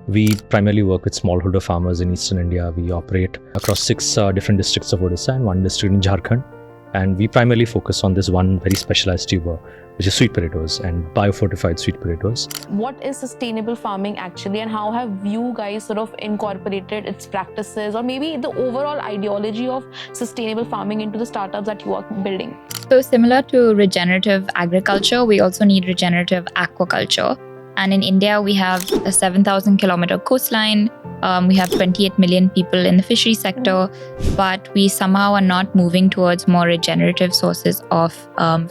We primarily work with smallholder farmers in eastern India. We operate across 6 different districts of Odisha and 1 district in Jharkhand. And we primarily focus on this one very specialized tuber, which is sweet potatoes and biofortified sweet potatoes. What is sustainable farming actually, and how have you guys sort of incorporated its practices or maybe the overall ideology of sustainable farming into the startups that you are building? So similar to regenerative agriculture, we also need regenerative aquaculture. And in India, we have a 7,000 kilometer coastline. We have 28 million people in the fishery sector, but we somehow are not moving towards more regenerative sources of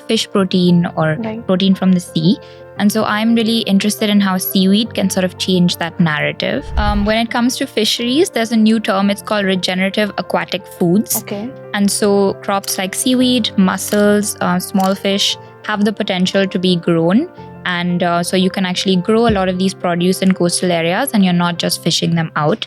fish protein or protein from the sea. And so I'm really interested in how seaweed can sort of change that narrative. When it comes to fisheries, there's a new term, it's called regenerative aquatic foods. Okay. And so crops like seaweed, mussels, small fish have the potential to be grown. And so you can actually grow a lot of these produce in coastal areas and you're not just fishing them out.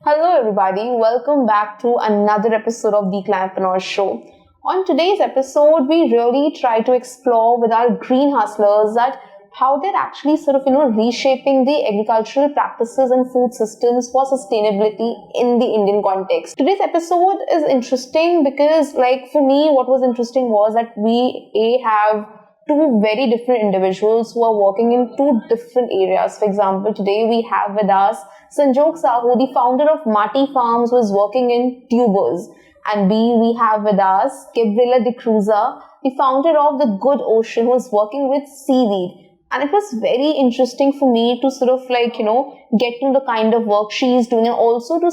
Hello everybody, welcome back to another episode of the Climapreneur Show. On today's episode, we really try to explore with our green hustlers that how they're actually reshaping the agricultural practices and food systems for sustainability in the Indian context. Today's episode is interesting because, for me, what was interesting was that we have two very different individuals who are working in two different areas. For example, today we have with us Sanjog Sahu, the founder of Mati Farms, who is working in tubers. And we have with us Gabriela De Cruza, the founder of The Good Ocean, who is working with Seaweed. And it was very interesting for me to get to know the kind of work she is doing and also to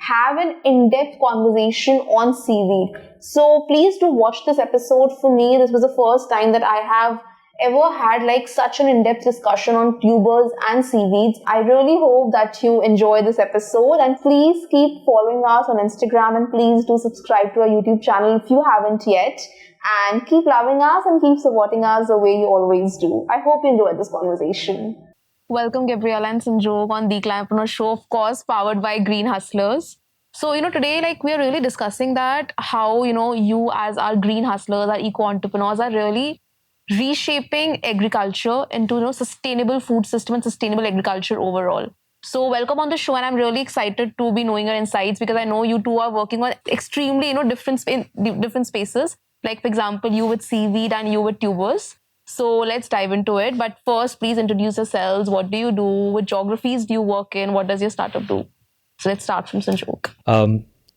have an in-depth conversation on seaweed. So please do watch this episode. For me, this was the first time that I have ever had such an in-depth discussion on tubers and seaweeds. I really hope that you enjoy this episode, and please keep following us on Instagram and please do subscribe to our YouTube channel if you haven't yet. And keep loving us and keep supporting us the way you always do. I hope you enjoyed this conversation. Welcome, Gabriela and Sanjog, on the Climapreneur Show, of course, powered by Green Hustlers. So, today, we are really discussing that how, you as our green hustlers, our eco-entrepreneurs are really reshaping agriculture into, sustainable food system and sustainable agriculture overall. So welcome on the show, and I'm really excited to be knowing your insights because I know you two are working on extremely, different spaces. Like, for example, you with seaweed and you with tubers. So let's dive into it. But first, please introduce yourselves. What do you do? What geographies do you work in? What does your startup do? So let's start from Sanjog.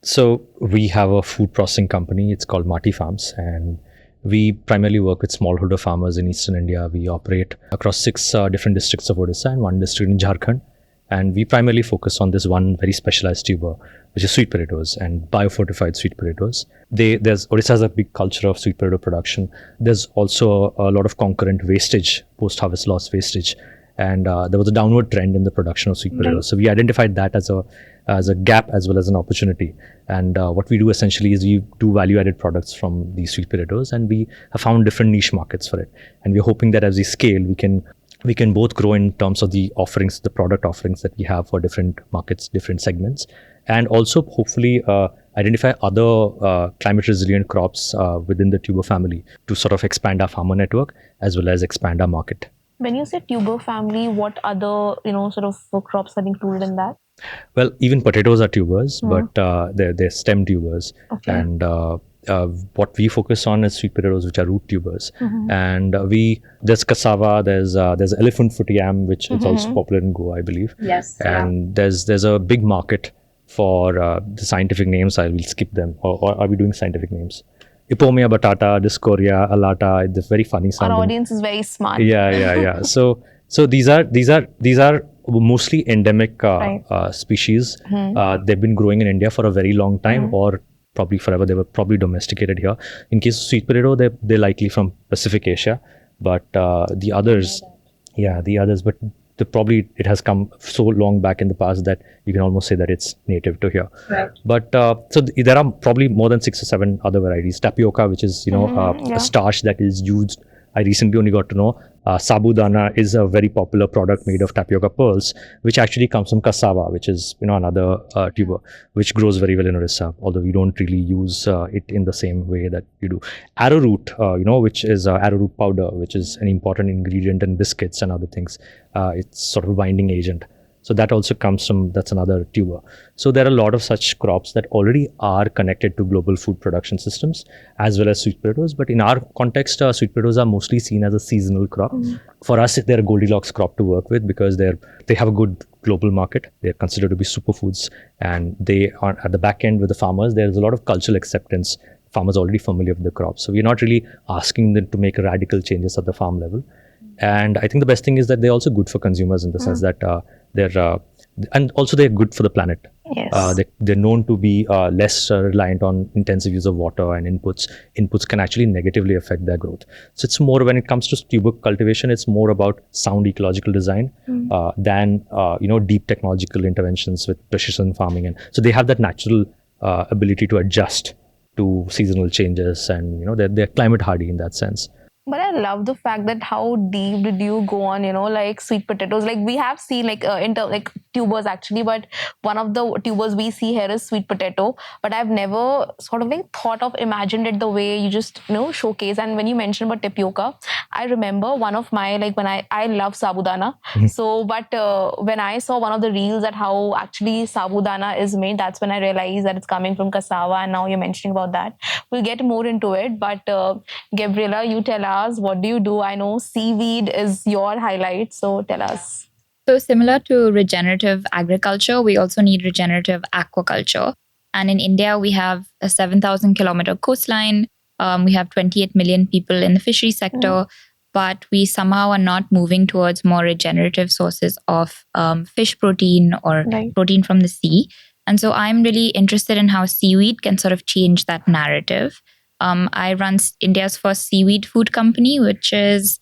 So we have a food processing company. It's called Mati Farms, and we primarily work with smallholder farmers in eastern India. We operate across 6 different districts of Odisha and 1 district in Jharkhand. And we primarily focus on this one very specialized tuber, which is sweet potatoes and biofortified sweet potatoes. Odisha has a big culture of sweet potato production. There's also a lot of concurrent wastage, post-harvest loss wastage. And there was a downward trend in the production of sweet potatoes. So we identified that as a gap as well as an opportunity. And what we do essentially is we do value-added products from these sweet potatoes, and we have found different niche markets for it. And we're hoping that as we scale, we can both grow in terms of the offerings, the product offerings that we have for different markets, different segments, and also hopefully identify other climate resilient crops within the tuber family to sort of expand our farmer network as well as expand our market. When you say tuber family, what other, crops are included in that? Well, even potatoes are tubers, but they're stem tubers. Okay. And what we focus on is sweet potatoes, which are root tubers. And there's cassava, there's elephant foot yam, which is also popular in Goa, I believe. Yes. And there's a big market for the scientific names. I will skip them. Or are we doing scientific names? Ipomia batata, Discoria, alata. It's very funny sounding. Our audience is very smart. Yeah. So these are mostly endemic species. They've been growing in India for a very long time, or probably forever. They were probably domesticated here. In case of sweet potato, they're likely from Pacific Asia, but the others, but it has come so long back in the past that you can almost say that it's native to here. Right. But there are probably more than 6 or 7 other varieties. Tapioca, which is a starch that is used I recently only got to know sabudana is a very popular product made of tapioca pearls, which actually comes from cassava, which is another tuber, which grows very well in Odisha. Although we don't really use it in the same way that you do. Arrowroot, which is arrowroot powder, which is an important ingredient in biscuits and other things. It's sort of a binding agent. So that also comes from, that's another tuber. So there are a lot of such crops that already are connected to global food production systems, as well as sweet potatoes. But in our context, sweet potatoes are mostly seen as a seasonal crop. For us, they're a Goldilocks crop to work with because they have a good global market. They're considered to be superfoods, and they are at the back end with the farmers. There's a lot of cultural acceptance. Farmers are already familiar with the crop. So we're not really asking them to make radical changes at the farm level. And I think the best thing is that they're also good for consumers in the sense that and also they're good for the planet. Yes. They're known to be less reliant on intensive use of water and inputs. Inputs can actually negatively affect their growth. So it's more, when it comes to tuber cultivation, it's more about sound ecological design than deep technological interventions with precision farming. And so they have that natural ability to adjust to seasonal changes, and they're climate hardy in that sense. But I love the fact that how deep did you go on, like sweet potatoes. Like we have seen like tubers actually, but one of the tubers we see here is sweet potato. But I've never sort of thought of imagined it the way you just showcase. And when you mentioned about tapioca, I remember one of my when I love sabudana. So, but when I saw one of the reels at how actually sabudana is made, that's when I realized that it's coming from cassava. And now you're mentioning about that. We'll get more into it. But Gabriela, you tell us, what do you do? I know seaweed is your highlight, so tell us. So similar to regenerative agriculture, we also need regenerative aquaculture. And in India, we have a 7,000 kilometer coastline. We have 28 million people in the fishery sector, but we somehow are not moving towards more regenerative sources of fish protein or protein from the sea. And so I'm really interested in how seaweed can sort of change that narrative. I run India's first seaweed food company, which is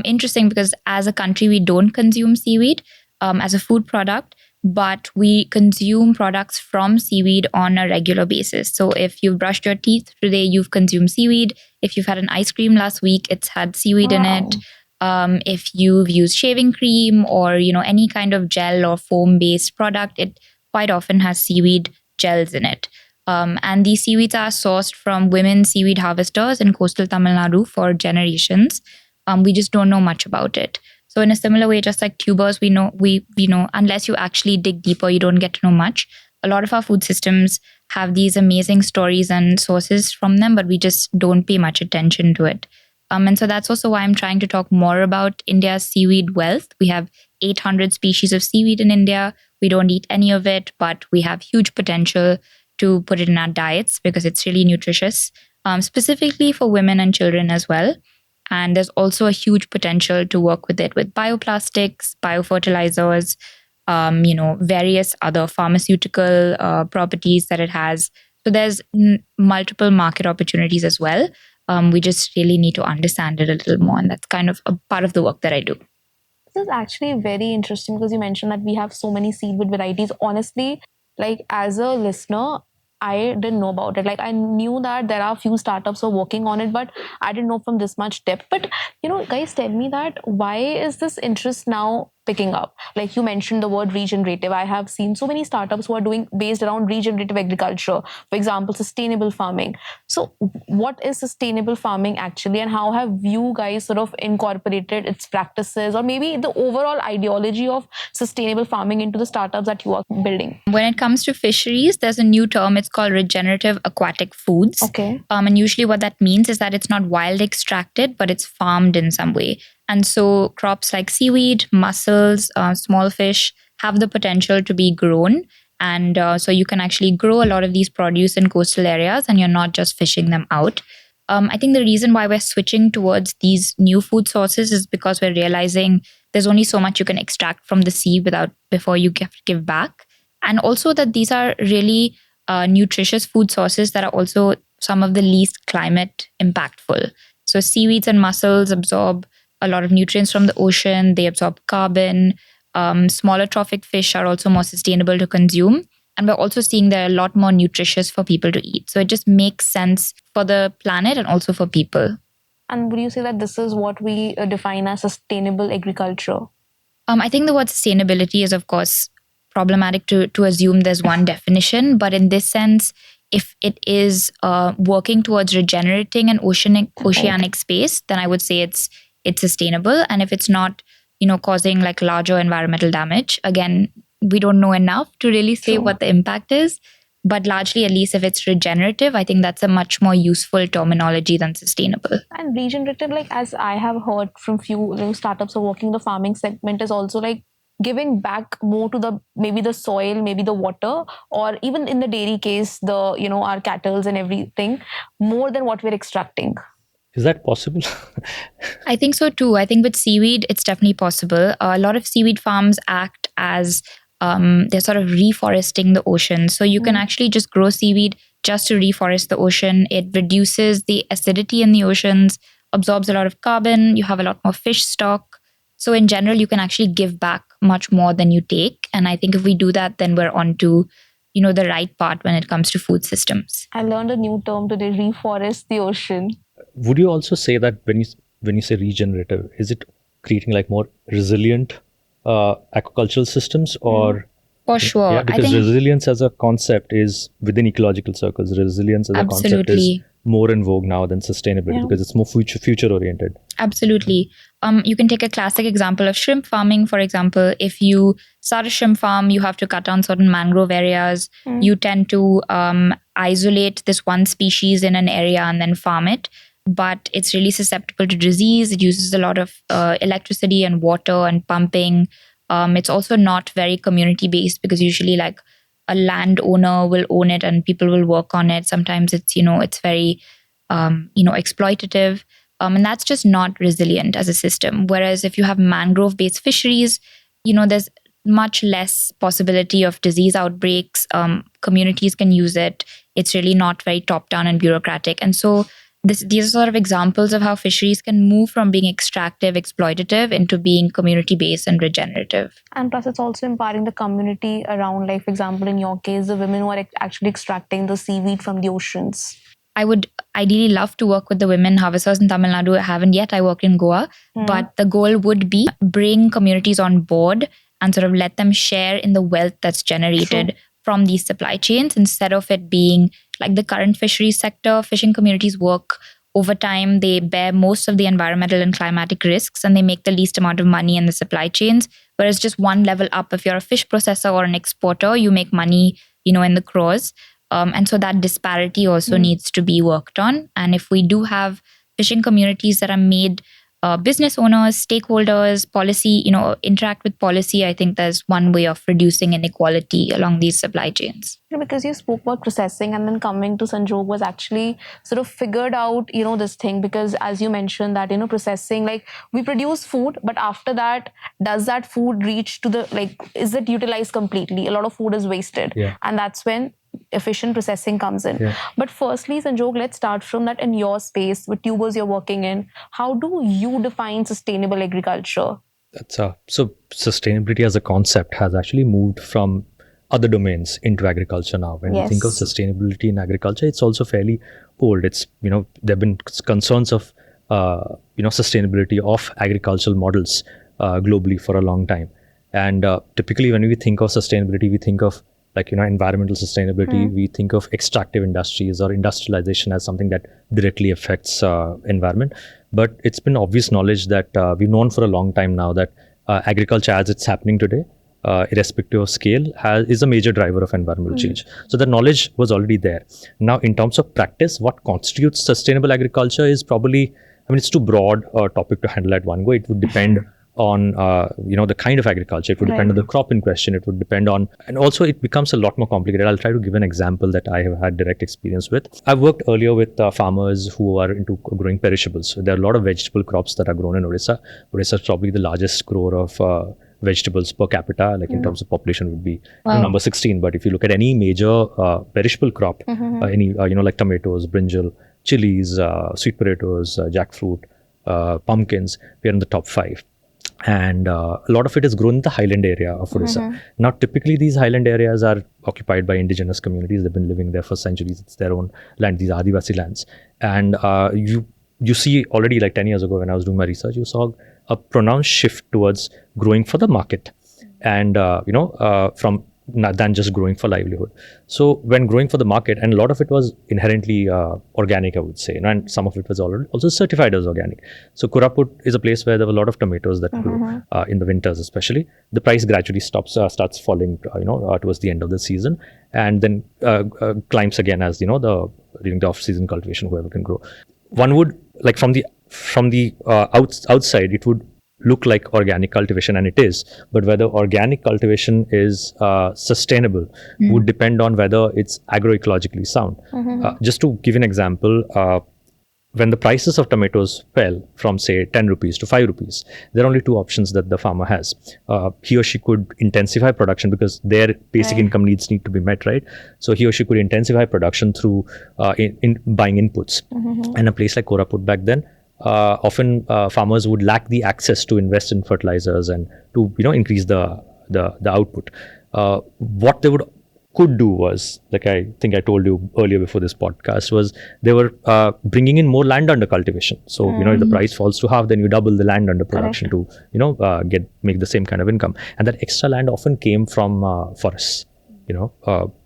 interesting because as a country, we don't consume seaweed as a food product, but we consume products from seaweed on a regular basis. So if you've brushed your teeth today, you've consumed seaweed. If you've had an ice cream last week, it's had seaweed in it. If you've used shaving cream or any kind of gel or foam-based product, it quite often has seaweed gels in it. And these seaweeds are sourced from women seaweed harvesters in coastal Tamil Nadu for generations. We just don't know much about it. So in a similar way, just like tubers, we know unless you actually dig deeper, you don't get to know much. A lot of our food systems have these amazing stories and sources from them, but we just don't pay much attention to it. And so that's also why I'm trying to talk more about India's seaweed wealth. We have 800 species of seaweed in India. We don't eat any of it, but we have huge potential to put it in our diets because it's really nutritious, specifically for women and children as well. And there's also a huge potential to work with it with bioplastics, biofertilizers, various other pharmaceutical properties that it has. So there's multiple market opportunities as well. We just really need to understand it a little more. And that's kind of a part of the work that I do. This is actually very interesting because you mentioned that we have so many seaweed varieties. Honestly, as a listener, I didn't know about it. I knew that there are a few startups who are working on it, but I didn't know from this much depth. But, guys, tell me that why is this interest now picking up? Like you mentioned the word regenerative. I have seen so many startups who are doing based around regenerative agriculture, for example, sustainable farming. So what is sustainable farming actually, and how have you guys sort of incorporated its practices or maybe the overall ideology of sustainable farming into the startups that you are building? When it comes to fisheries, there's a new term. It's called regenerative aquatic foods. Okay. And usually what that means is that it's not wild extracted, but it's farmed in some way. And so crops like seaweed, mussels, small fish have the potential to be grown. And so you can actually grow a lot of these produce in coastal areas and you're not just fishing them out. I think the reason why we're switching towards these new food sources is because we're realizing there's only so much you can extract from the sea before you give back. And also that these are really nutritious food sources that are also some of the least climate impactful. So seaweeds and mussels absorb a lot of nutrients from the ocean. They absorb carbon. Smaller trophic fish are also more sustainable to consume. And we're also seeing they're a lot more nutritious for people to eat. So it just makes sense for the planet and also for people. And would you say that this is what we define as sustainable agriculture? I think the word sustainability is, of course, problematic to assume there's one definition. But in this sense, if it is working towards regenerating an oceanic space, then I would say it's sustainable. And if it's not, causing like larger environmental damage, again, we don't know enough to really say what the impact is. But largely, at least if it's regenerative, I think that's a much more useful terminology than sustainable. And regenerative, like as I have heard from few startups who are working in the farming segment, is also like giving back more to maybe the soil, maybe the water, or even in the dairy case, our cattles and everything, more than what we're extracting. Is that possible? I think so too. I think with seaweed, it's definitely possible. A lot of seaweed farms act as they're sort of reforesting the ocean. So you can actually just grow seaweed just to reforest the ocean. It reduces the acidity in the oceans, absorbs a lot of carbon. You have a lot more fish stock. So in general, you can actually give back much more than you take. And I think if we do that, then we're on to the right part when it comes to food systems. I learned a new term today: reforest the ocean. Would you also say that when you say regenerative, is it creating like more resilient aquacultural systems, or for sure? Yeah, because resilience as a concept is within ecological circles. Resilience as a concept is more in vogue now than sustainability because it's more future oriented. Absolutely. You can take a classic example of shrimp farming, for example. If you start a shrimp farm, you have to cut down certain mangrove areas. You tend to isolate this one species in an area and then farm it. But it's really susceptible to disease. It uses a lot of electricity and water and pumping. It's also not very community based because usually like a landowner will own it and people will work on it. Sometimes it's, it's very, exploitative. And that's just not resilient as a system. Whereas if you have mangrove based fisheries, there's much less possibility of disease outbreaks. Communities can use it. It's really not very top down and bureaucratic. And so these are sort of examples of how fisheries can move from being extractive, exploitative into being community-based and regenerative. And plus, it's also empowering the community around, like, for example, in your case, the women who are actually extracting the seaweed from the oceans. I would ideally love to work with the women harvesters in Tamil Nadu. I haven't yet. I work in Goa. But the goal would be bring communities on board and sort of let them share in the wealth that's generated from these supply chains instead of it being like the current fisheries sector. Fishing communities work over time. They bear most of the environmental and climatic risks and they make the least amount of money in the supply chains. Whereas just one level up, if you're a fish processor or an exporter, you make money, in the crores. And so that disparity also needs to be worked on. And if we do have fishing communities that are made business owners, stakeholders, policy, interact with policy, I think there's one way of reducing inequality along these supply chains. Because you spoke about processing and then coming to Sanjog was actually sort of figured out, this thing, because as you mentioned that, processing, like we produce food, but after that, does that food reach to is it utilized completely? A lot of food is wasted. Yeah. And that's when efficient processing comes in. Yeah. But firstly, Sanjog, let's start from that in your space, with tubers you're working in. How do you define sustainable agriculture? So sustainability as a concept has actually moved from other domains into agriculture now. When we think of sustainability in agriculture, it's also fairly old. It's, there have been concerns of, sustainability of agricultural models globally for a long time. And typically when we think of sustainability, we think of environmental sustainability. We think of extractive industries or industrialization as something that directly affects environment. But it's been obvious knowledge that we've known for a long time now that agriculture as it's happening today, irrespective of scale, is a major driver of environmental change. So the knowledge was already there. Now, in terms of practice, what constitutes sustainable agriculture is probably, it's too broad a topic to handle at one go. It would depend on the kind of agriculture. It would depend on the crop in question. It would depend on, and also it becomes a lot more complicated. I'll try to give an example that I have had direct experience with. I've worked earlier with farmers who are into growing perishables. So there are a lot of vegetable crops that are grown in Odisha. Odisha is probably the largest grower of vegetables per capita, in terms of population would be number 16. But if you look at any major perishable crop, any like tomatoes, brinjal, chilies, sweet potatoes, jackfruit, pumpkins, we are in the top 5. And a lot of it is grown in the highland area of Odisha. Now, typically these highland areas are occupied by indigenous communities. They've been living there for centuries. It's their own land, these Adivasi lands. And you see already like 10 years ago when I was doing my research, you saw a pronounced shift towards growing for the market and, from than just growing for livelihood. So when growing for the market, and a lot of it was inherently organic, I would say, and some of it was also certified as organic. So Koraput is a place where there were a lot of tomatoes that grew in the winters, especially. The price gradually starts falling, towards the end of the season, and then climbs again as during the off-season cultivation, whoever can grow. One would like from the outside, it would look like organic cultivation, and it is, but whether organic cultivation is sustainable would depend on whether it's agroecologically sound. Just to give an example, when the prices of tomatoes fell from say 10 rupees to 5 rupees, there are only two options that the farmer has. He or she could intensify production because their basic income needs need to be met, right? So he or she could intensify production through in buying inputs. And a place like Koraput back then, often farmers would lack the access to invest in fertilizers and to increase the output. What they could do was, like I think I told you earlier before this podcast, was they were bringing in more land under cultivation. So if the price falls to half, then you double the land under production to make the same kind of income. And that extra land often came from forests.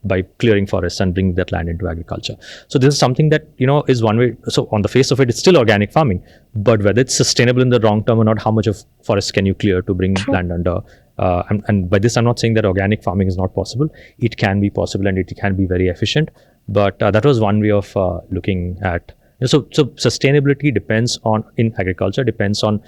By clearing forests and bringing that land into agriculture. So this is something that, is one way. So on the face of it, it's still organic farming, but whether it's sustainable in the long term or not, how much of forests can you clear to bring land under? And by this, I'm not saying that organic farming is not possible. It can be possible and it can be very efficient. But that was one way of looking at. So sustainability in agriculture depends on,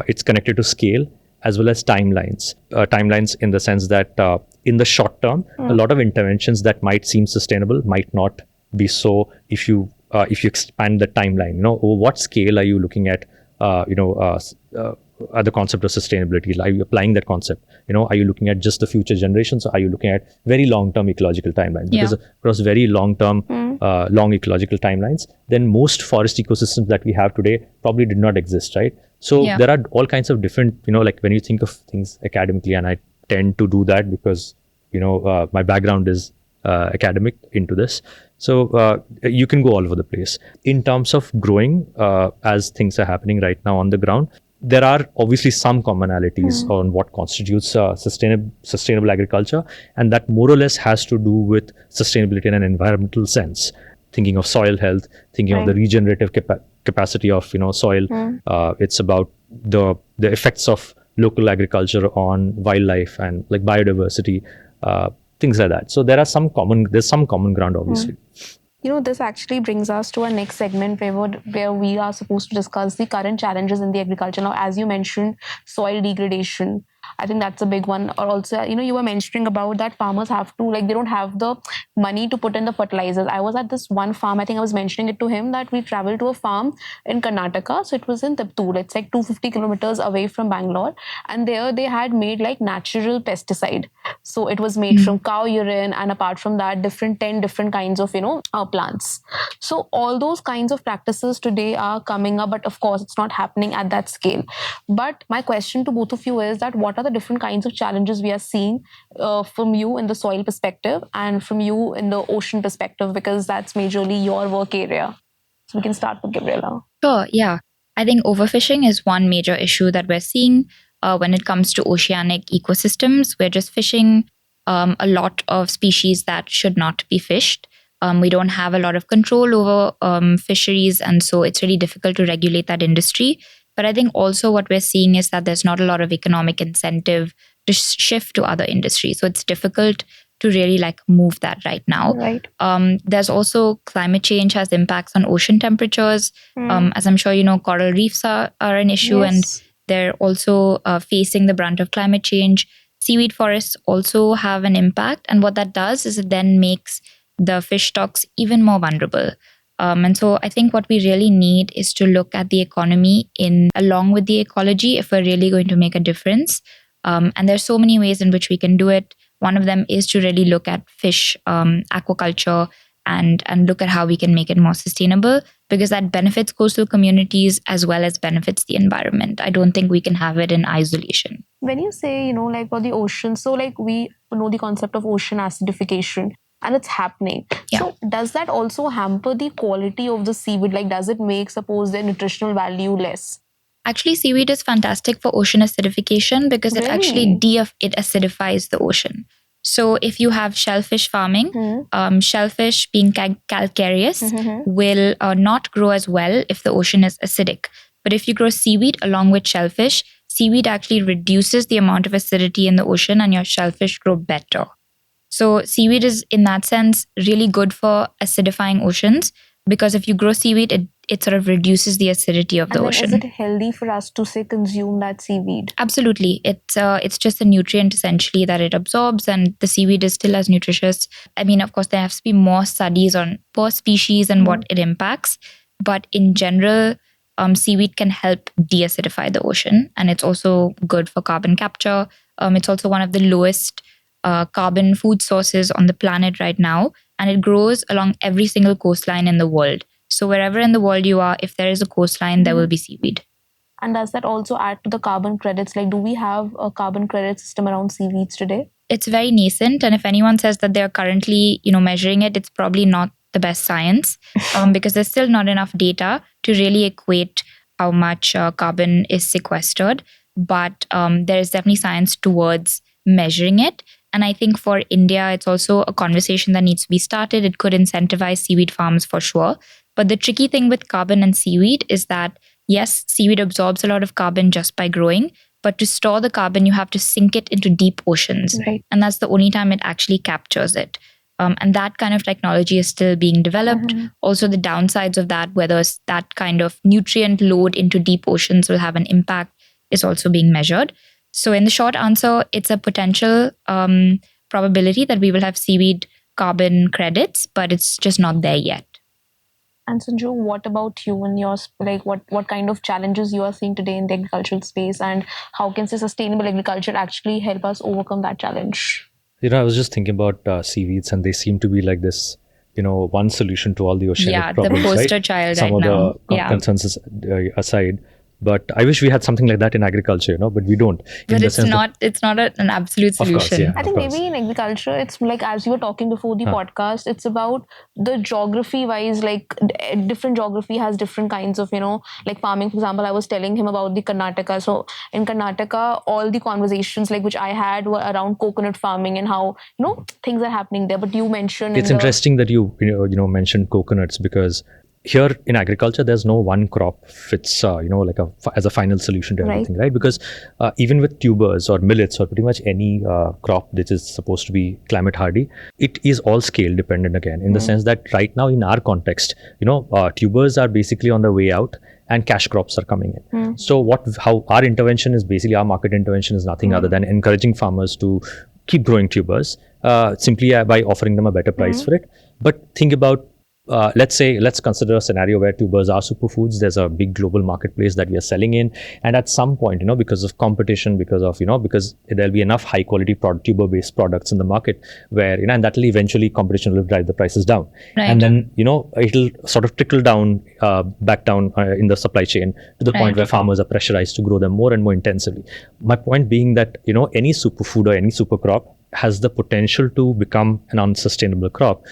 it's connected to scale as well as timelines. Timelines in the sense that in the short term, a lot of interventions that might seem sustainable might not be so if you expand the timeline. Over what scale are you looking at? The concept of sustainability. Are you applying that concept? Are you looking at just the future generations, or are you looking at very long-term ecological timelines? Because across very long-term, long ecological timelines, then most forest ecosystems that we have today probably did not exist, right? So there are all kinds of different, like when you think of things academically, and I tend to do that because, my background is academic into this. So you can go all over the place. In terms of growing, as things are happening right now on the ground, there are obviously some commonalities on what constitutes sustainable agriculture, and that more or less has to do with sustainability in an environmental sense. Thinking of soil health, thinking of the regenerative capacity of soil. It's about the effects of local agriculture on wildlife and like biodiversity, things like that. So there's some common ground, obviously. This actually brings us to our next segment where we are supposed to discuss the current challenges in the agriculture. Now, as you mentioned, soil degradation. I think that's a big one. Or also, you were mentioning about that farmers have to, they don't have the money to put in the fertilizers. I was at this one farm, I think I was mentioning it to him, that we traveled to a farm in Karnataka. So it was in Tiptur. It's like 250 kilometers away from Bangalore. And there they had made natural pesticide. So it was made from cow urine, and apart from that, 10 different kinds of, plants. So all those kinds of practices today are coming up, but of course it's not happening at that scale. But my question to both of you is that what are the different kinds of challenges we are seeing from you in the soil perspective and from you in the ocean perspective, because that's majorly your work area. So we can start with Gabriela. Sure, yeah. I think overfishing is one major issue that we're seeing when it comes to oceanic ecosystems. We're just fishing a lot of species that should not be fished. We don't have a lot of control over fisheries, and so it's really difficult to regulate that industry. But I think also what we're seeing is that there's not a lot of economic incentive to shift to other industries. So it's difficult to really move that right now. Right. There's also climate change has impacts on ocean temperatures. As I'm sure you know, coral reefs are an issue, and they're also facing the brunt of climate change. Seaweed forests also have an impact. And what that does is it then makes the fish stocks even more vulnerable. And so I think what we really need is to look at the economy along with the ecology if we're really going to make a difference. And there's so many ways in which we can do it. One of them is to really look at fish aquaculture and look at how we can make it more sustainable, because that benefits coastal communities as well as benefits the environment. I don't think we can have it in isolation. When you say, for the ocean, so we know the concept of ocean acidification. and it's happening. Yeah. So does that also hamper the quality of the seaweed? Like, does it make, suppose, their nutritional value less? Actually, seaweed is fantastic for ocean acidification because it actually Really? it acidifies the ocean. So if you have shellfish farming, shellfish being calcareous will not grow as well if the ocean is acidic. But if you grow seaweed along with shellfish, seaweed actually reduces the amount of acidity in the ocean and your shellfish grow better. So seaweed is, in that sense, really good for acidifying oceans because if you grow seaweed, it sort of reduces the acidity of the And then ocean. is it healthy for us to say consume that seaweed? Absolutely. It's just a nutrient essentially that it absorbs, and the seaweed is still as nutritious. I mean, of course, there has to be more studies on per species and what it impacts. But in general, seaweed can help deacidify the ocean, and it's also good for carbon capture. It's also one of the lowest carbon food sources on the planet right now, and it grows along every single coastline in the world. So wherever in the world you are, if there is a coastline, there will be seaweed. And does that also add to the carbon credits? Like, do we have a carbon credit system around seaweeds today? It's very nascent, and if anyone says that they're currently, measuring it, it's probably not the best science because there's still not enough data to really equate how much carbon is sequestered. But there is definitely science towards measuring it. And I think for India, it's also a conversation that needs to be started. It could incentivize seaweed farms for sure. But the tricky thing with carbon and seaweed is that, yes, seaweed absorbs a lot of carbon just by growing. But to store the carbon, you have to sink it into deep oceans. Right. And that's the only time it actually captures it. And that kind of technology is still being developed. Also, the downsides of that, whether that kind of nutrient load into deep oceans will have an impact, is also being measured. So in the short answer, it's a potential probability that we will have seaweed carbon credits, but it's just not there yet. And Sanju, what about you and yours? Like, what kind of challenges you are seeing today in the agricultural space, and how can sustainable agriculture actually help us overcome that challenge? I was just thinking about seaweeds, and they seem to be like this, one solution to all the oceanic problems. The poster right? child Some right now. of the consensus aside. But I wish we had something like that in agriculture, but we don't. But it's not an absolute solution. Of course, yeah, I think maybe in agriculture, it's like, as you were talking before the podcast, it's about the geography wise, like different geography has different kinds of, like farming. For example, I was telling him about the Karnataka. So in Karnataka, all the conversations like which I had were around coconut farming and how, things are happening there. But you mentioned it's interesting that you mentioned coconuts, because here in agriculture, there's no one crop fits, as a final solution to everything, right? Because even with tubers or millets or pretty much any crop that is supposed to be climate hardy, it is all scale dependent again, in the sense that right now in our context, tubers are basically on the way out and cash crops are coming in. So how our intervention is basically, our market intervention is nothing other than encouraging farmers to keep growing tubers simply by offering them a better price for it. But think about let's consider a scenario where tubers are superfoods. There's a big global marketplace that we are selling in, and at some point, because of competition, because there'll be enough high quality tuber based products in the market where, and that will eventually, competition will drive the prices down. Right. And then, it'll sort of trickle down, back down in the supply chain to the point where farmers are pressurized to grow them more and more intensively. My point being that, any superfood or any super crop has the potential to become an unsustainable crop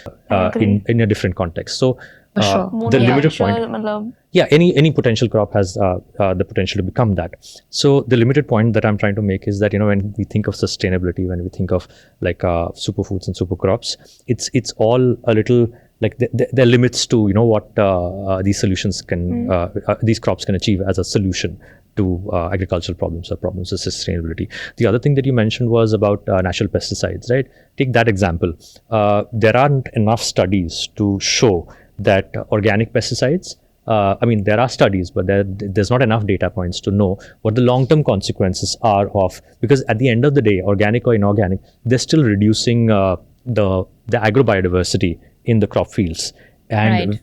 in a different context. So the limited point, any potential crop has the potential to become that. So the limited point that I'm trying to make is that, when we think of sustainability, when we think of like superfoods and super crops, it's all a little like there are limits to what these solutions can these crops can achieve as a solution to agricultural problems or problems of sustainability. The other thing that you mentioned was about natural pesticides, right? Take that example. There aren't enough studies to show that organic pesticides, there are studies, but there's not enough data points to know what the long-term consequences are of, because at the end of the day, organic or inorganic, they're still reducing the agrobiodiversity in the crop fields. And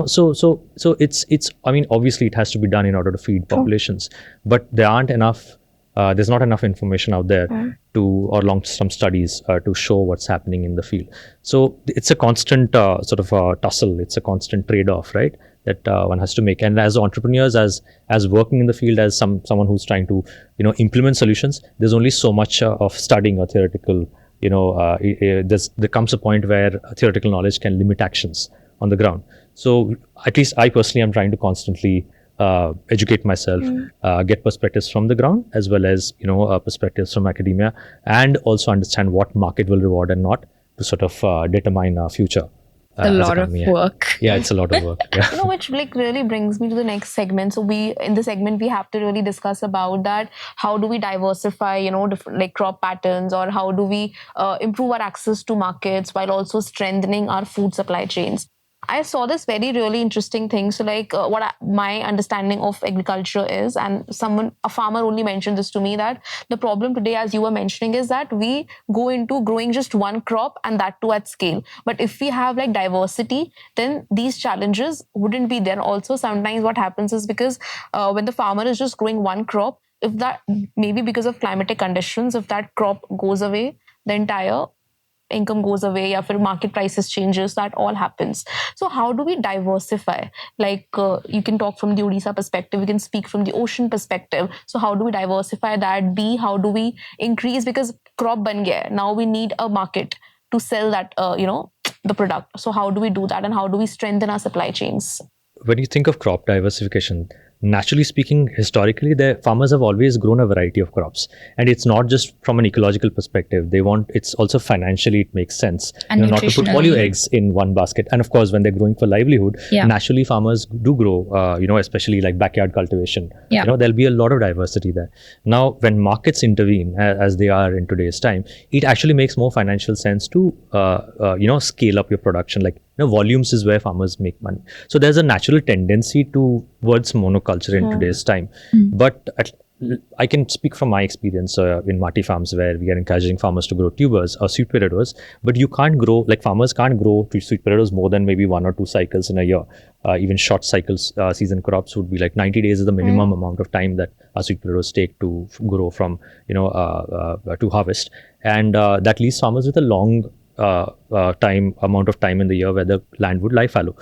so it's obviously it has to be done in order to feed populations, but there aren't enough there's not enough information out there some studies to show what's happening in the field. So it's a constant sort of tussle, it's a constant trade-off, right, that one has to make. And as entrepreneurs, as working in the field, as someone who's trying to implement solutions, there's only so much of studying or theoretical there comes a point where theoretical knowledge can limit actions on the ground. So at least I personally am trying to constantly educate myself, get perspectives from the ground as well as perspectives from academia, and also understand what market will reward and not, to sort of determine our future. A lot of work. Yeah, it's a lot of work. Yeah. Which like really brings me to the next segment. So in this segment we have to really discuss about that. How do we diversify, different like crop patterns, or how do we improve our access to markets while also strengthening our food supply chains? I saw this very really interesting thing. So like my understanding of agriculture is, and a farmer only mentioned this to me, that the problem today, as you were mentioning, is that we go into growing just one crop, and that too at scale. But if we have like diversity, then these challenges wouldn't be there. Also, sometimes what happens is, because when the farmer is just growing one crop, if that, maybe because of climatic conditions, if that crop goes away, the entire income goes away, or market prices changes, that all happens. So how do we diversify? Like you can talk from the Odisha perspective, you can speak from the ocean perspective. So how do we diversify that? B, how do we increase, because crop ban gaya, now we need a market to sell that the product. So how do we do that, and how do we strengthen our supply chains? When you think of crop diversification, naturally speaking, historically, the farmers have always grown a variety of crops, and it's not just from an ecological perspective. It's also financially, it makes sense, and not to put all your eggs in one basket. And of course, when they're growing for livelihood, naturally farmers do grow, especially like backyard cultivation. There'll be a lot of diversity there. Now, when markets intervene, as they are in today's time, it actually makes more financial sense to, scale up your production. Like, volumes is where farmers make money. So there's a natural tendency towards monoculture in today's time. But I can speak from my experience in Marty farms, where we are encouraging farmers to grow tubers or sweet potatoes, but you can't grow, like farmers can't grow sweet potatoes more than maybe 1 or 2 cycles in a year. Even short cycles, season crops would be like 90 days is the minimum amount of time that our sweet potatoes take to grow from, to harvest. And that leaves farmers with a long amount of time in the year where the land would lie fallow.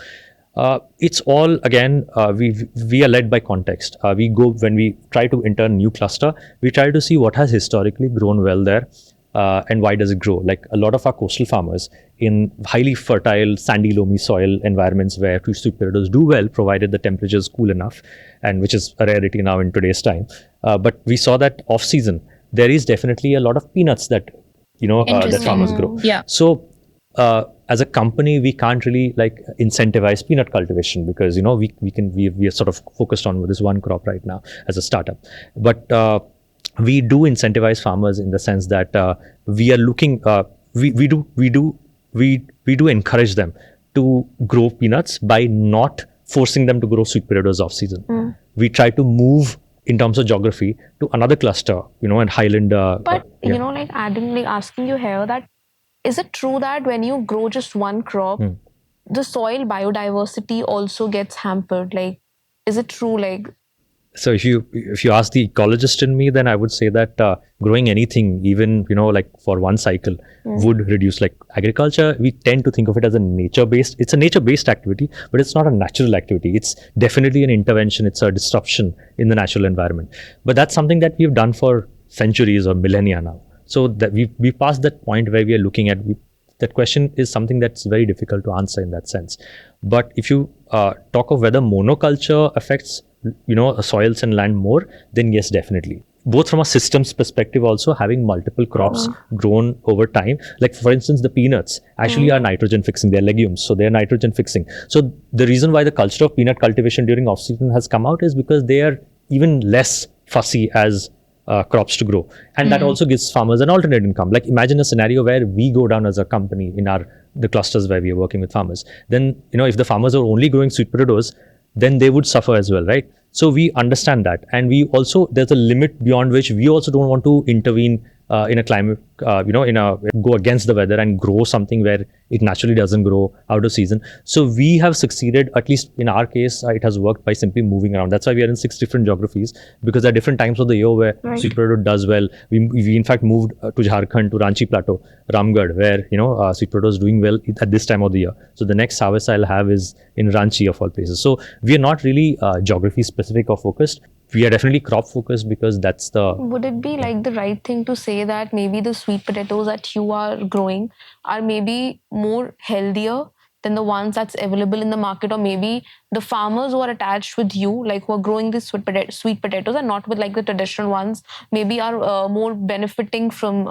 It's all, again, we are led by context. When we try to enter a new cluster, we try to see what has historically grown well there, and why does it grow. Like a lot of our coastal farmers in highly fertile, sandy, loamy soil environments where sweet potatoes do well, provided the temperature is cool enough, and which is a rarity now in today's time. But we saw that off season, there is definitely a lot of peanuts that that farmers grow. So as a company, we can't really like incentivize peanut cultivation, because we are sort of focused on this one crop right now as a startup. But we do incentivize farmers in the sense that we are looking. We do encourage them to grow peanuts by not forcing them to grow sweet potatoes off season. We try to move in terms of geography to another cluster, and highland. But like adding, like asking you here, that is it true that when you grow just one crop, the soil biodiversity also gets hampered? Like, is it true? Like, so if you ask the ecologist in me, then I would say that growing anything, even like for one cycle, would reduce. Like agriculture, we tend to think of it as a it's a nature-based activity, but it's not a natural activity. It's definitely an intervention. It's a disruption in the natural environment. But that's something that we've done for centuries or millennia now. So that we passed that point where we are looking at that question is something that's very difficult to answer in that sense. But if you talk of whether monoculture affects soils and land more, then yes, definitely. Both from a systems perspective, also having multiple crops grown over time. Like for instance, the peanuts actually are nitrogen fixing. They're legumes, so they're nitrogen fixing. So the reason why the culture of peanut cultivation during off season has come out is because they are even less fussy as crops to grow, and that also gives farmers an alternate income. Like imagine a scenario where we go down as a company in the clusters where we are working with farmers. Then if the farmers are only growing sweet potatoes, then they would suffer as well, right? So we understand that, and we also, there's a limit beyond which we also don't want to intervene in a climate, go against the weather and grow something where it naturally doesn't grow out of season. So we have succeeded, at least in our case, it has worked by simply moving around. That's why we are in 6 different geographies, because there are different times of the year where sweet potato does well. We in fact moved to Jharkhand, to Ranchi Plateau, Ramgarh, where sweet potato is doing well at this time of the year. So the next harvest I'll have is in Ranchi of all places. So we are not really geography specific or focused. we are definitely crop focused because that's the. Would it be like the right thing to say that maybe the sweet potatoes that you are growing are maybe more healthier than the ones that's available in the market, or maybe the farmers who are attached with you, like who are growing these sweet potatoes and not with like the traditional ones, maybe are more benefiting from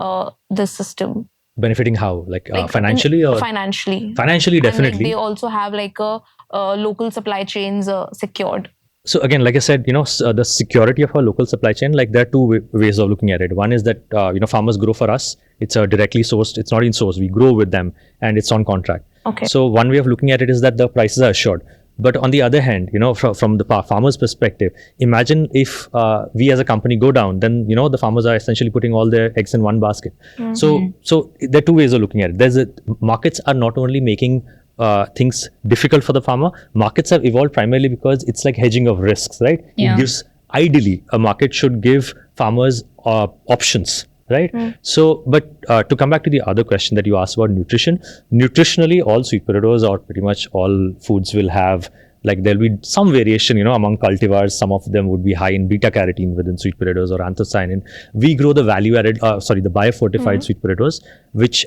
this system? Benefiting how? Like Like financially or? financially. Financially, And like definitely. they also have like a local supply chains secured. So again, like I said, the security of our local supply chain, like there are two ways of looking at it. One is that, farmers grow for us. It's directly sourced. It's not in source. We grow with them and it's on contract. Okay. So one way of looking at it is that the prices are assured. But on the other hand, from the farmer's perspective, imagine if we as a company go down, then, the farmers are essentially putting all their eggs in one basket. So there are two ways of looking at it. Markets are not only making things difficult for the farmer. Markets have evolved primarily because it's like hedging of risks, right? Yeah. It gives, ideally, a market should give farmers options, right? So, but to come back to the other question that you asked about nutrition, nutritionally, all sweet potatoes or pretty much all foods will have, like there'll be some variation, among cultivars. Some of them would be high in beta carotene within sweet potatoes or anthocyanin. We grow the the biofortified sweet potatoes, which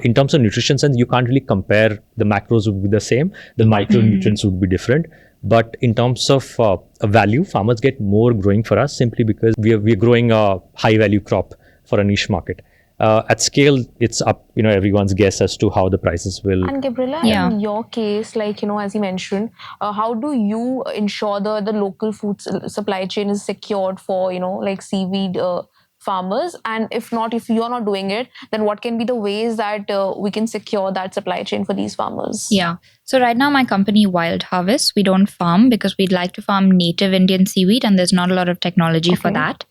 in terms of nutrition sense, you can't really compare. The macros would be the same. The micronutrients would be different. But in terms of value, farmers get more growing for us simply because we're growing a high value crop for a niche market. At scale, it's up, everyone's guess as to how the prices will. And Gabriela, in your case, like, as you mentioned, how do you ensure the local food supply chain is secured for, like seaweed farmers? And if you're not doing it, then what can be the ways that we can secure that supply chain for these farmers? Yeah. So right now my company Wild Harvest, we don't farm because we'd like to farm native Indian seaweed and there's not a lot of technology for that.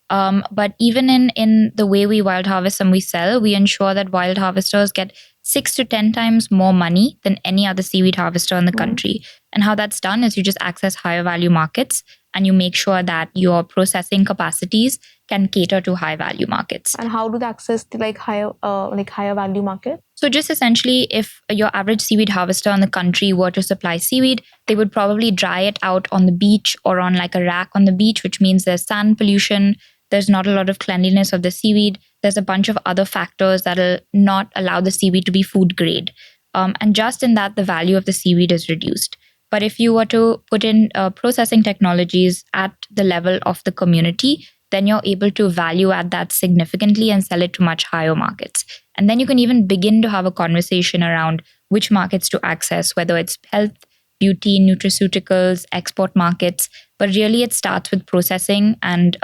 But even in the way we wild harvest and we sell, we ensure that wild harvesters get 6 to 10 times more money than any other seaweed harvester in the country. And how that's done is you just access higher value markets and you make sure that your processing capacities can cater to high value markets. And how do they access the higher value market? So just essentially, if your average seaweed harvester in the country were to supply seaweed, they would probably dry it out on the beach or on like a rack on the beach, which means there's sand pollution. There's not a lot of cleanliness of the seaweed. There's a bunch of other factors that'll not allow the seaweed to be food grade. And just in that, the value of the seaweed is reduced. But if you were to put in processing technologies at the level of the community, then you're able to value add that significantly and sell it to much higher markets. And then you can even begin to have a conversation around which markets to access, whether it's health, beauty, nutraceuticals, export markets. But really it starts with processing and,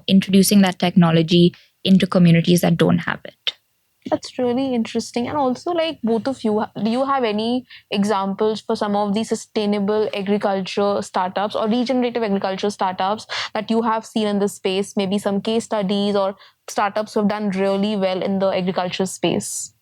introducing that technology into communities that don't have it. That's really interesting. And also, like, both of you, do you have any examples for some of the sustainable agriculture startups or regenerative agriculture startups that you have seen in this space? Maybe some case studies or startups who have done really well in the agriculture space?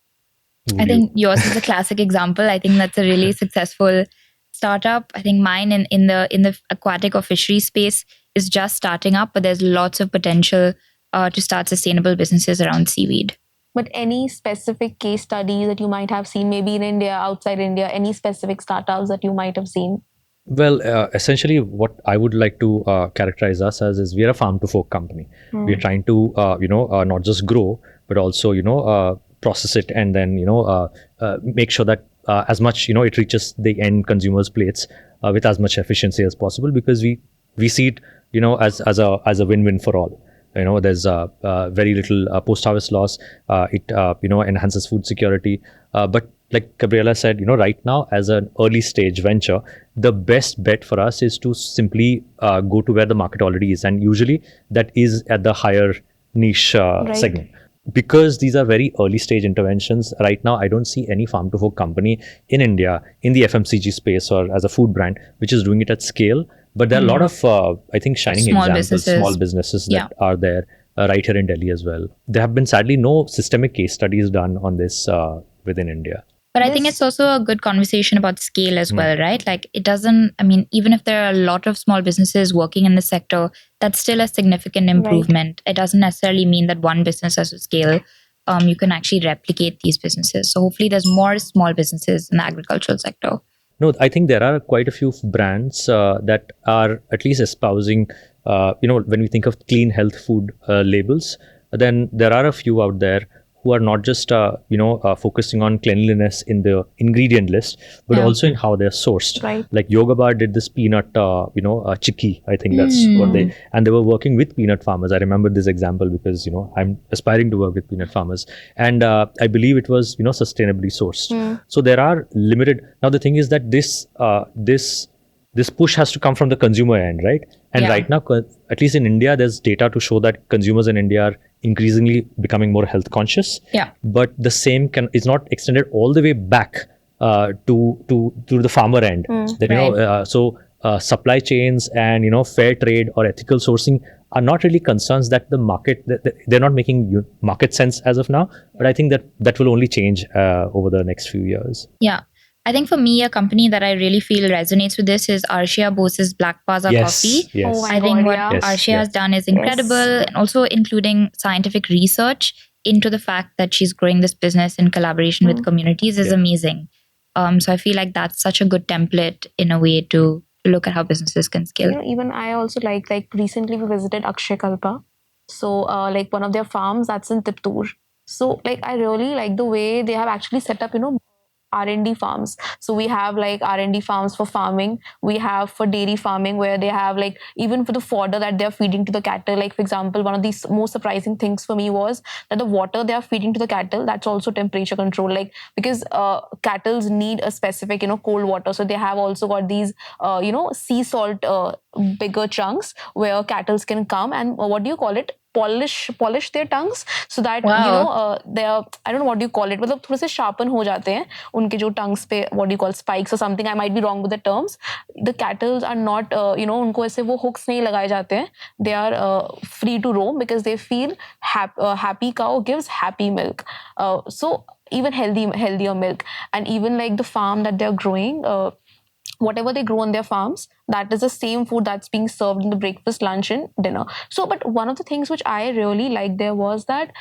I think yours is a classic example. I think that's a really successful startup. I think mine in the aquatic or fishery space is just starting up, but there's lots of potential to start sustainable businesses around seaweed. But any specific case studies that you might have seen, maybe in India, outside India, any specific startups that you might have seen? Well, essentially, what I would like to characterize us as is we are a farm to fork company. We are trying to, not just grow, but also, process it and then, make sure that as much, it reaches the end consumers' plates with as much efficiency as possible, because we see it, as a win-win for all. There's very little post-harvest loss. It enhances food security. But like Gabriela said, right now as an early stage venture, the best bet for us is to simply go to where the market already is, and usually that is at the higher niche segment. Because these are very early stage interventions, right now I don't see any farm to fork company in India in the FMCG space or as a food brand which is doing it at scale. But there are a lot of, I think, shining small businesses that are there right here in Delhi as well. There have been sadly no systemic case studies done on this within India. But I think it's also a good conversation about scale as well, right? Like even if there are a lot of small businesses working in the sector, that's still a significant improvement. It doesn't necessarily mean that one business has to scale. You can actually replicate these businesses. So hopefully there's more small businesses in the agricultural sector. No, I think there are quite a few brands that are at least espousing when we think of clean health food labels, then there are a few out there who are not just focusing on cleanliness in the ingredient list, but also in how they're sourced. Right. Like Yoga Bar did this peanut chicky, I think that's what they were working with peanut farmers. I remember this example because I'm aspiring to work with peanut farmers, and I believe it was sustainably sourced. So there are limited. Now the thing is that this push has to come from the consumer end, right? And right now, at least in India, there's data to show that consumers in India are increasingly becoming more health conscious. Yeah. But the same is not extended all the way back to the farmer end. That supply chains and fair trade or ethical sourcing are not really concerns that the market they're not making market sense as of now. But I think that will only change over the next few years. Yeah. I think for me, a company that I really feel resonates with this is Arshia Bose's Black Paza Coffee. Yes. Oh my I think God, what yeah. Arshia has done is incredible, and also including scientific research into the fact that she's growing this business in collaboration with communities is amazing. So I feel like that's such a good template in a way to look at how businesses can scale. Even I also like recently we visited Akshay Kalpa. So like one of their farms that's in Tiptur. So like I really like the way they have actually set up, R&D farms. So we have like R&D farms for farming. We have for dairy farming where they have like even for the fodder that they're feeding to the cattle. Like for example, one of these most surprising things for me was that the water they are feeding to the cattle, that's also temperature control. Like because cattle need a specific, cold water. So they have also got these, sea salt bigger chunks where cattle can come and what do you call it? Polish their tongues so that they are, I don't know what do you call it, मतलब थोड़े से sharpen हो जाते हैं उनके जो tongues पे what do you call spikes or something. I might be wrong with the terms. The cattle are not उनको ऐसे वो hooks नहीं लगाए जाते हैं. They are free to roam because they feel happy cow gives happy milk. So even healthier milk, and even like the farm that they're growing. Whatever they grow on their farms, that is the same food that's being served in the breakfast, lunch, and dinner. So, but one of the things which I really liked there was that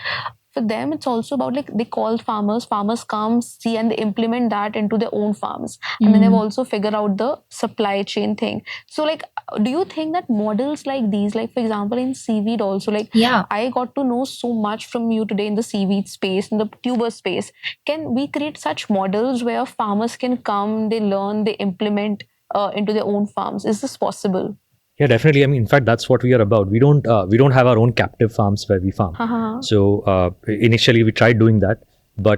for them, it's also about like they call farmers come, see, and they implement that into their own farms. And then they've also figured out the supply chain thing. So, like, do you think that models like these, like for example, in seaweed also, like I got to know so much from you today in the seaweed space, in the tuber space. Can we create such models where farmers can come, they learn, they implement into their own farms? Is this possible? Yeah, definitely. I mean, in fact, that's what we are about. We don't have our own captive farms where we farm. So initially we tried doing that,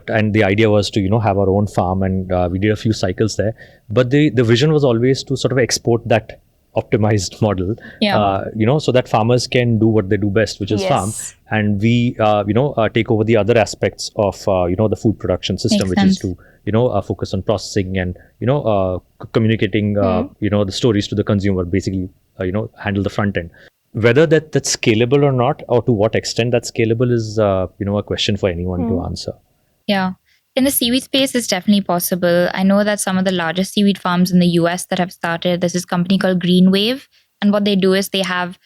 and the idea was to have our own farm, and we did a few cycles there. But the vision was always to sort of export that optimized model, so that farmers can do what they do best, which is farm, and we take over the other aspects of the food production system, which is to focus on processing and communicating the stories to the consumer, basically handle the front end. Whether that's scalable or not, or to what extent that's scalable is a question for anyone to answer. Yeah. In the seaweed space, it's definitely possible. I know that some of the largest seaweed farms in the US that have started, there's this company called Green Wave. And what they do is they have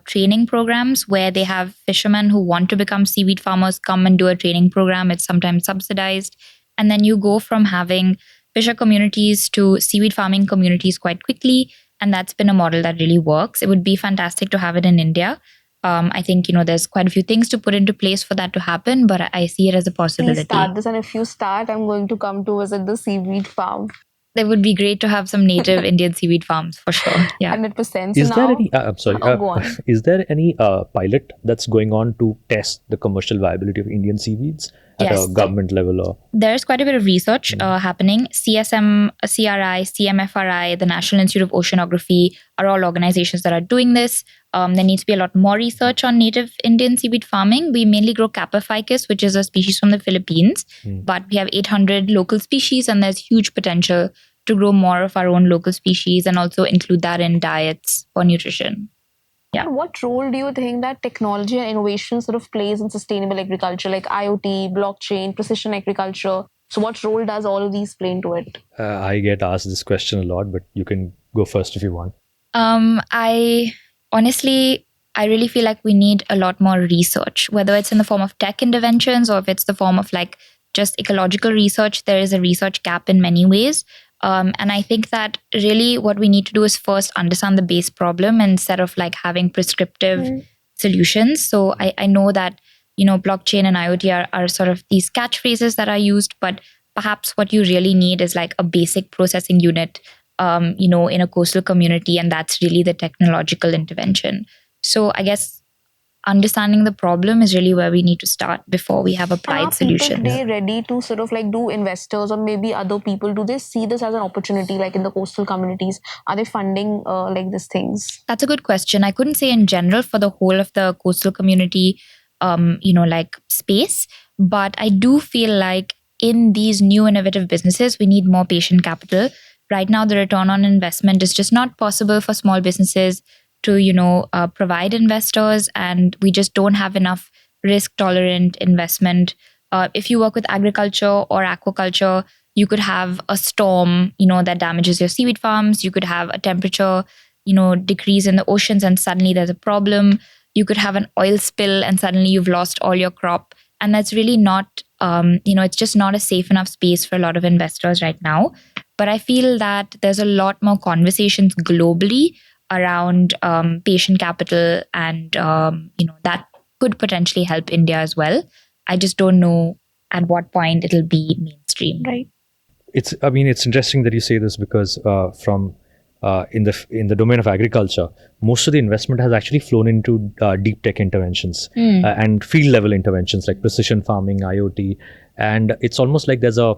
training programs where they have fishermen who want to become seaweed farmers come and do a training program. It's sometimes subsidized. And then you go from having fisher communities to seaweed farming communities quite quickly. And that's been a model that really works. It would be fantastic to have it in India. I think, there's quite a few things to put into place for that to happen, but I see it as a possibility. Please start this, and if you start, I'm going to come to visit the seaweed farm. It would be great to have some native Indian seaweed farms for sure. Yeah. 100%. Is there any, go on. Is there any pilot that's going on to test the commercial viability of Indian seaweeds at a government level? Or there's quite a bit of research happening. CSM, CRI, CMFRI, the National Institute of Oceanography are all organizations that are doing this. There needs to be a lot more research on native Indian seaweed farming. We mainly grow Cappaficus, which is a species from the Philippines, but we have 800 local species, and there's huge potential to grow more of our own local species and also include that in diets for nutrition. Yeah. What role do you think that technology and innovation sort of plays in sustainable agriculture, like IoT, blockchain, precision agriculture? So what role does all of these play into it? I get asked this question a lot, but you can go first if you want. I really feel like we need a lot more research, whether it's in the form of tech interventions or if it's the form of like just ecological research. There is a research gap in many ways. And I think that really what we need to do is first understand the base problem instead of like having prescriptive solutions. So I know that, blockchain and IoT are sort of these catchphrases that are used, but perhaps what you really need is like a basic processing unit, in a coastal community. And that's really the technological intervention. So I guess understanding the problem is really where we need to start before we have Are applied people solutions. today ready to sort of like do investors or maybe other people? Do they see this as an opportunity like in the coastal communities? Are they funding like these things? That's a good question. I couldn't say in general for the whole of the coastal community, like space, but I do feel like in these new innovative businesses, we need more patient capital. Right now, the return on investment is just not possible for small businesses to, provide investors, and we just don't have enough risk tolerant investment. If you work with agriculture or aquaculture, you could have a storm, that damages your seaweed farms. You could have a temperature, decrease in the oceans and suddenly there's a problem. You could have an oil spill and suddenly you've lost all your crop. And that's really not, it's just not a safe enough space for a lot of investors right now. But I feel that there's a lot more conversations globally around patient capital, and that could potentially help India as well. I just don't know at what point it'll be mainstream. Right. It's interesting that you say this because from in the domain of agriculture, most of the investment has actually flown into deep tech interventions and field level interventions like precision farming, IoT, and it's almost like there's a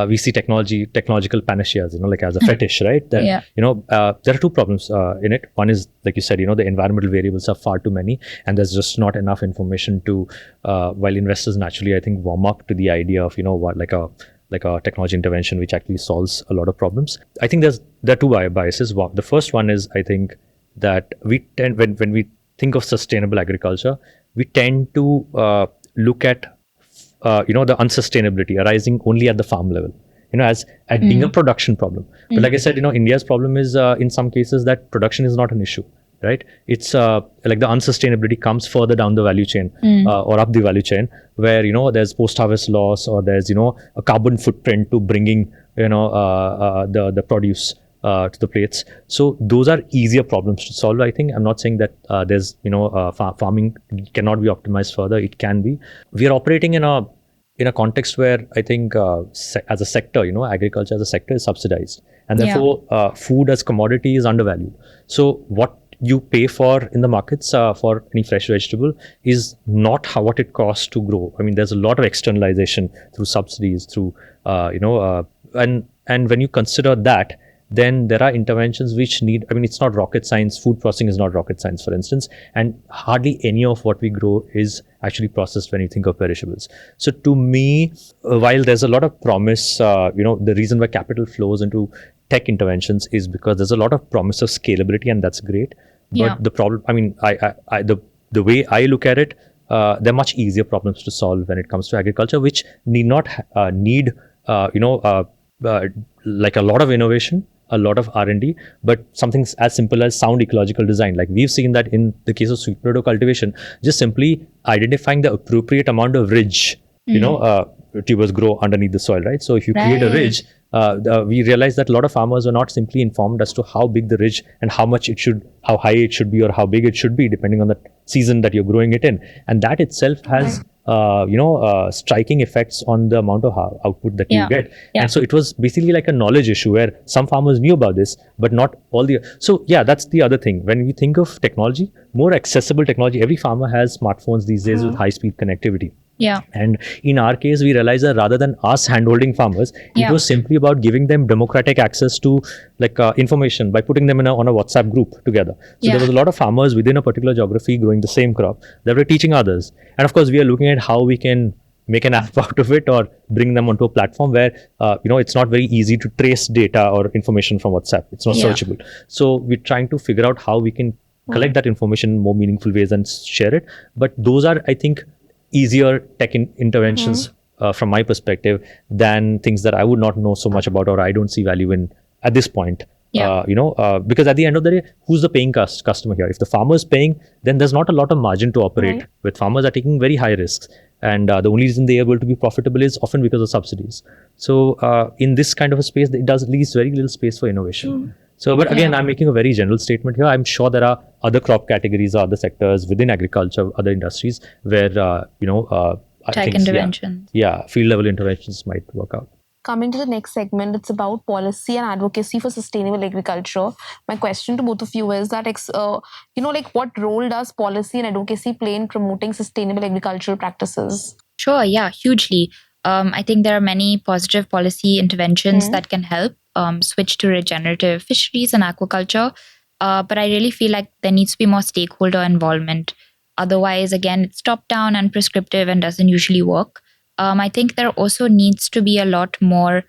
we see technological panaceas, like as a fetish, right? That, there are two problems in it. One is, like you said, the environmental variables are far too many, and there's just not enough information to, while investors naturally, I think, warm up to the idea of, what like a technology intervention which actually solves a lot of problems. I think there are two biases. The first one is, I think, that we tend, when we think of sustainable agriculture, we tend to look at the unsustainability arising only at the farm level, as being a production problem. But like I said, India's problem is in some cases that production is not an issue, right? It's like the unsustainability comes further down the value chain or up the value chain, where there's post-harvest loss, or there's a carbon footprint to bringing the produce to the plates. So those are easier problems to solve. I think I'm not saying that there's farming cannot be optimized further. It can be. We are operating in a context where I think as a sector, agriculture as a sector is subsidized, and therefore food as commodity is undervalued. So what you pay for in the markets for any fresh vegetable is not what it costs to grow. I mean, there's a lot of externalization through subsidies, through and when you consider that, then there are interventions which need, it's not rocket science. Food processing is not rocket science, for instance, and hardly any of what we grow is actually processed when you think of perishables. So to me, while there's a lot of promise, the reason why capital flows into tech interventions is because there's a lot of promise of scalability, and that's great. But the problem, the way I look at it, there are much easier problems to solve when it comes to agriculture, which need not need like a lot of innovation, a lot of R&D, but something as simple as sound ecological design. Like we've seen that in the case of sweet potato cultivation, just simply identifying the appropriate amount of ridge, tubers grow underneath the soil, right? So if you create a ridge, we realized that a lot of farmers were not simply informed as to how big the ridge and how high it should be or how big it should be, depending on the season that you're growing it in. And that itself has striking effects on the amount of output that you get. And so it was basically like a knowledge issue where some farmers knew about this, but not all the... So yeah, that's the other thing. When we think of technology, more accessible technology, every farmer has smartphones these days with high-speed connectivity. And in our case, we realized that rather than us handholding farmers, it was simply about giving them democratic access to information by putting them on a WhatsApp group together. So there was a lot of farmers within a particular geography growing the same crop that were teaching others. And of course, we are looking at how we can make an app out of it or bring them onto a platform where, it's not very easy to trace data or information from WhatsApp. It's not searchable. So we're trying to figure out how we can collect that information in more meaningful ways and share it. But those are, I think, easier tech interventions from my perspective than things that I would not know so much about or I don't see value in at this point. Because at the end of the day, who's the paying customer here? If the farmer is paying, then there's not a lot of margin to operate with. Farmers are taking very high risks. And the only reason they are able to be profitable is often because of subsidies. So in this kind of a space, it leaves very little space for innovation. So, but again, I'm making a very general statement here. I'm sure there are other crop categories or other sectors within agriculture, other industries where, Tech interventions. Field level interventions might work out. Coming to the next segment, it's about policy and advocacy for sustainable agriculture. My question to both of you is that, what role does policy and advocacy play in promoting sustainable agricultural practices? Sure, yeah, hugely. I think there are many positive policy interventions that can help switch to regenerative fisheries and aquaculture. But I really feel like there needs to be more stakeholder involvement. Otherwise, again, it's top down and prescriptive and doesn't usually work. I think there also needs to be a lot more,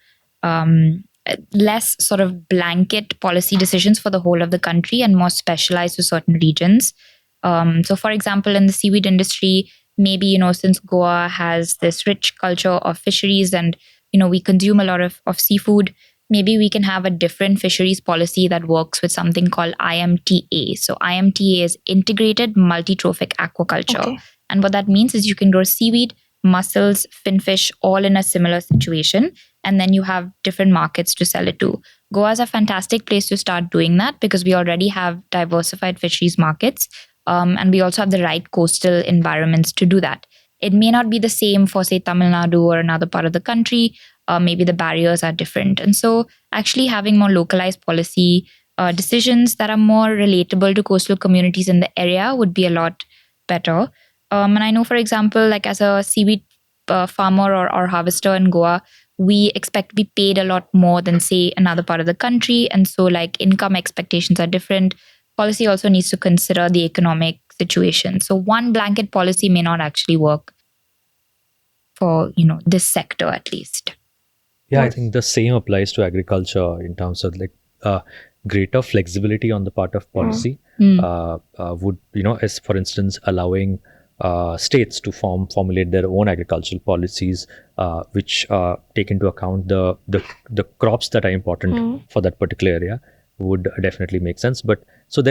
less sort of blanket policy decisions for the whole of the country and more specialized to certain regions. So, for example, in the seaweed industry, maybe, since Goa has this rich culture of fisheries and, we consume a lot of seafood, maybe we can have a different fisheries policy that works with something called IMTA. So IMTA is integrated multi-trophic aquaculture. Okay. And what that means is you can grow seaweed, mussels, finfish, all in a similar situation. And then you have different markets to sell it to. Goa is a fantastic place to start doing that because we already have diversified fisheries markets. And we also have the right coastal environments to do that. It may not be the same for, say, Tamil Nadu or another part of the country. Maybe the barriers are different. And so actually having more localized policy decisions that are more relatable to coastal communities in the area would be a lot better. And I know, for example, like as a seaweed farmer or harvester in Goa, we expect to be paid a lot more than, say, another part of the country. And so like income expectations are different. Policy also needs to consider the economic situation. So one blanket policy may not actually work for, this sector at least. Yeah, I think the same applies to agriculture in terms of greater flexibility on the part of policy would, as for instance, allowing states to formulate their own agricultural policies, which take into account the crops that are important for that particular area, would definitely make sense. But so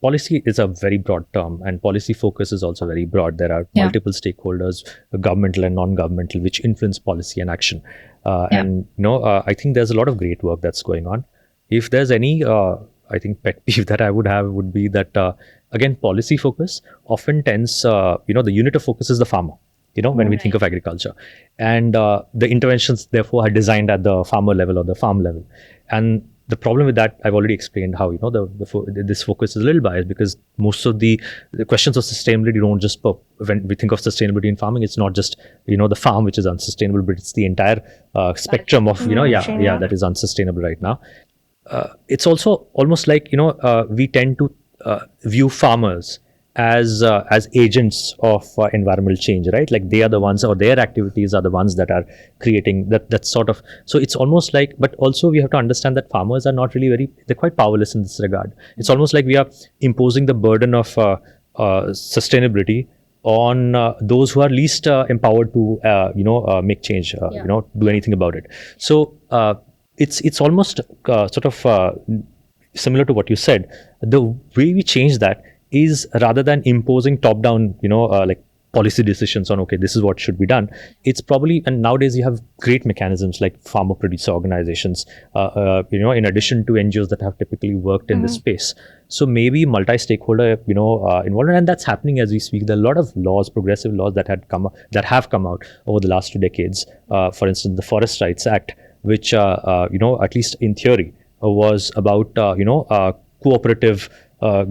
policy is a very broad term, and policy focus is also very broad. There are multiple stakeholders, governmental and non-governmental, which influence policy and action. And I think there's a lot of great work that's going on. If there's any, I think pet peeve that I would have would be that again, policy focus often tends, the unit of focus is the farmer. When we think of agriculture, and the interventions therefore are designed at the farmer level or the farm level. And the problem with that, I've already explained how, this focus is a little biased, because most of the questions of sustainability don't just, when we think of sustainability in farming, it's not just, the farm which is unsustainable, but it's the entire spectrum of, that is unsustainable right now. It's also almost like, we tend to view farmers as agents of environmental change, right? Like they are the ones, or their activities are the ones that are creating that sort of. So it's almost like, but also we have to understand that farmers are not really they're quite powerless in this regard. It's almost like we are imposing the burden of sustainability on those who are least empowered to make change, do anything about it. So it's almost sort of similar to what you said. The way we change that is, rather than imposing top-down, like policy decisions on, okay, this is what should be done, it's probably, and nowadays you have great mechanisms like farmer producer organizations, in addition to NGOs that have typically worked in this space. So maybe multi-stakeholder, involvement, and that's happening as we speak. There are a lot of laws, progressive laws that have come out over the last 2 decades. For instance, the Forest Rights Act, which, at least in theory, was about, cooperative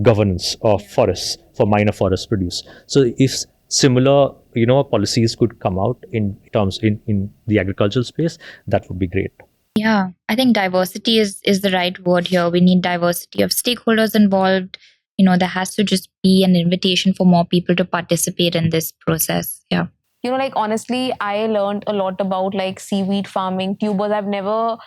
governance of forests for minor forest produce. So if similar, policies could come out in terms in the agricultural space, that would be great. Yeah, I think diversity is the right word here. We need diversity of stakeholders involved. There has to just be an invitation for more people to participate in this process. Yeah. Honestly, I learned a lot about seaweed farming, tubers. I've never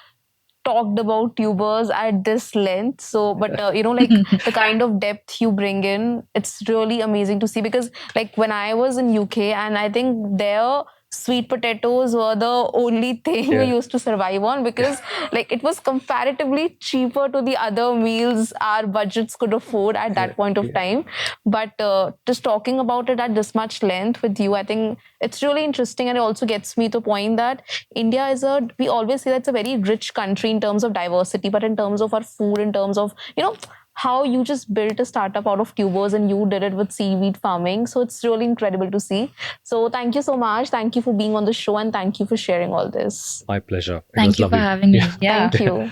talked about tubers at this length. So, but the kind of depth you bring in, it's really amazing to see, because when I was in UK, and I think there sweet potatoes were the only thing we used to survive on, because like it was comparatively cheaper to the other meals our budgets could afford at that point of time. But just talking about it at this much length with you, I think it's really interesting, and it also gets me to the point that India is we always say that it's a very rich country in terms of diversity, but in terms of our food, in terms of, how you just built a startup out of tubers and you did it with seaweed farming. So it's really incredible to see. So thank you so much. Thank you for being on the show, and thank you for sharing all this. My pleasure. Thank you for having me. Yeah. Thank you.